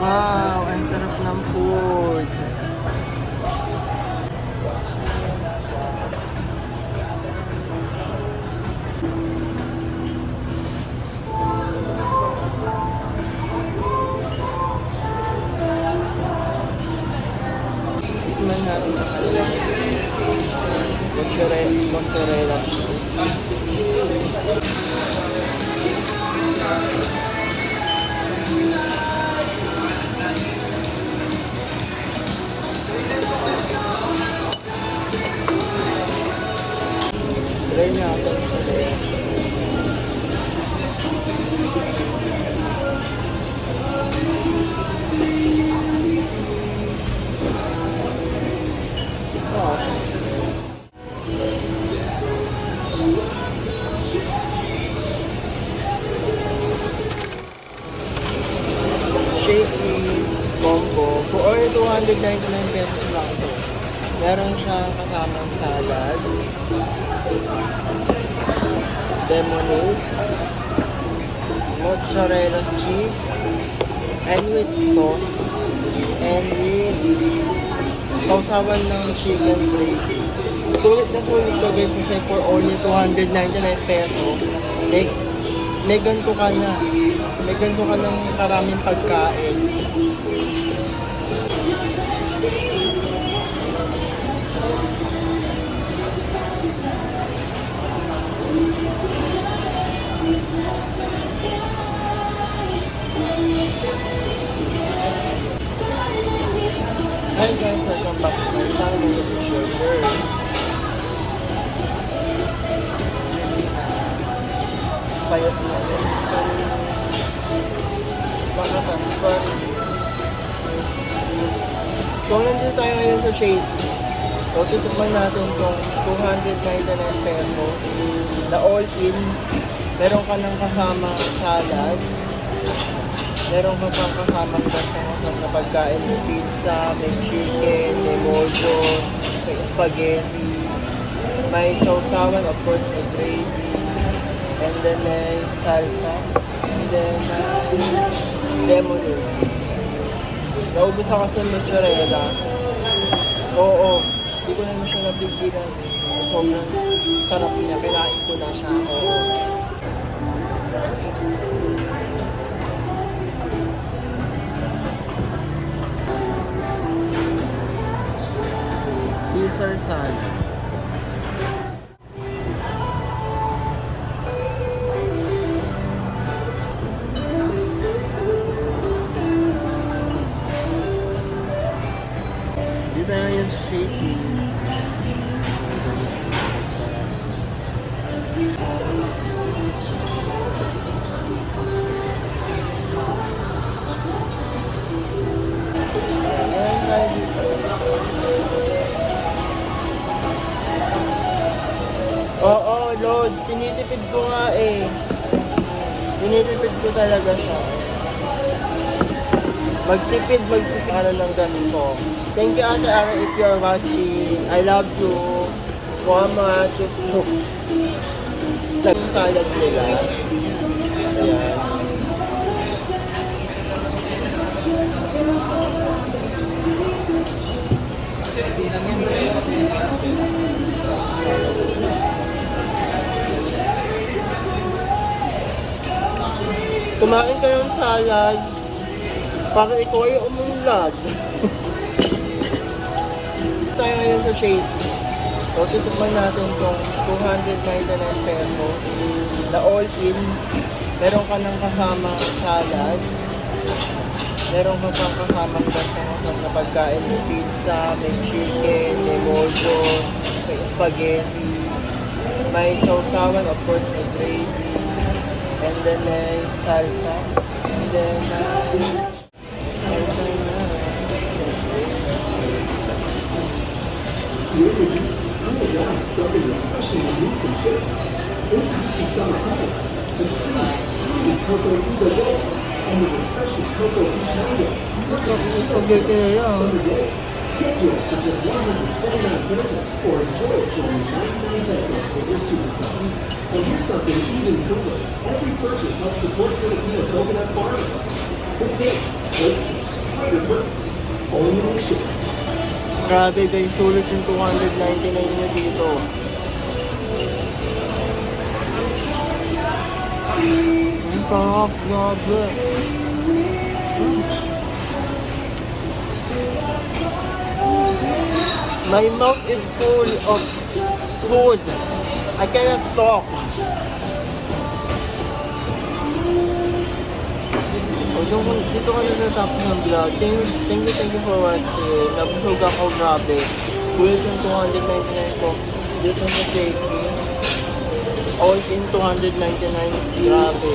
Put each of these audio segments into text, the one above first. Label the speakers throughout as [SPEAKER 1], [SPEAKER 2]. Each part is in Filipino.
[SPEAKER 1] Wow, ang sarap ng food. Tikman natin ang kanilang mozzarella try natin ulit. Wow. Shaky combo for 299 pesos lang ito. Meron siyang kasamang salad, lemonade, mozzarella cheese, and with sauce, and with sausawan ng chicken gravy. Sulit na sulit to guys kasi for only 299 pesos. May ganito ka na. May ganito ka ng karaming pagkain. Hi guys, welcome back to my channel. This is your girl. Payat na rin. Pagkatanspan. So, nandito tayo ngayon sa Shade. So, titikman natin itong 299 pesos na all-in. Meron ka ng kasama salad. Meron ka pang kasamang gasang na pagkain, may pizza, may chicken, may mojo, may spaghetti, may sausawan, of course, may gravy, and then may salsa, and then lemonade. Naubos ako sa mozzarella. Oo, hindi ko naman siya napigilan. Sobrang sarap niya, kinain ko na siya. Oo. Caesar salad. Dito na yung shaky. Oo, Lord. Tinitipid ko nga eh. Tinitipid ko talaga siya. Magtipid ka na ng ganito. Thank you, Ate Ara, if you're watching. I love you. Mama, chuk-chuk. Yung salad nila. Ayan. Kumain ka ng salad para ikaw ay umunlad. Tayo ngayon sa Shade. So, titikman natin itong 299 pesos na all-in. Meron ka ng kasamang salad. Meron ka pang kasamang gasang na pagkain, may pizza, may chicken, may mojo, may spaghetti, may sausawan, of course, may gravy, and then may salsa, and then
[SPEAKER 2] something refreshing and new from Shapers. Introducing summer products, the creamy cocoa Cuba roll, and the refreshing cocoa peach mango. Summer days. Get yours for just 129 pesos or enjoy it for only 99 pesos with your super card. And here's something even cooler. Every purchase helps support Filipino coconut farmers. Good taste, great seats, great advice. Only Shakey's.
[SPEAKER 1] Grabe guys, sulit yung 299 nyo dito. Ang sarap, grabe. My mouth is full of food. I cannot talk. Dito ka na natapos ng vlog. Thank you for watching. Nabusog ako, grabe. Kulit yung 299 ko. Dito sa Shakey. All in 299. Grabe.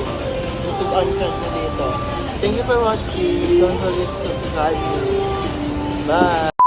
[SPEAKER 1] Nasugaan siya dito. Thank you for watching. Don't forget to subscribe. Bye.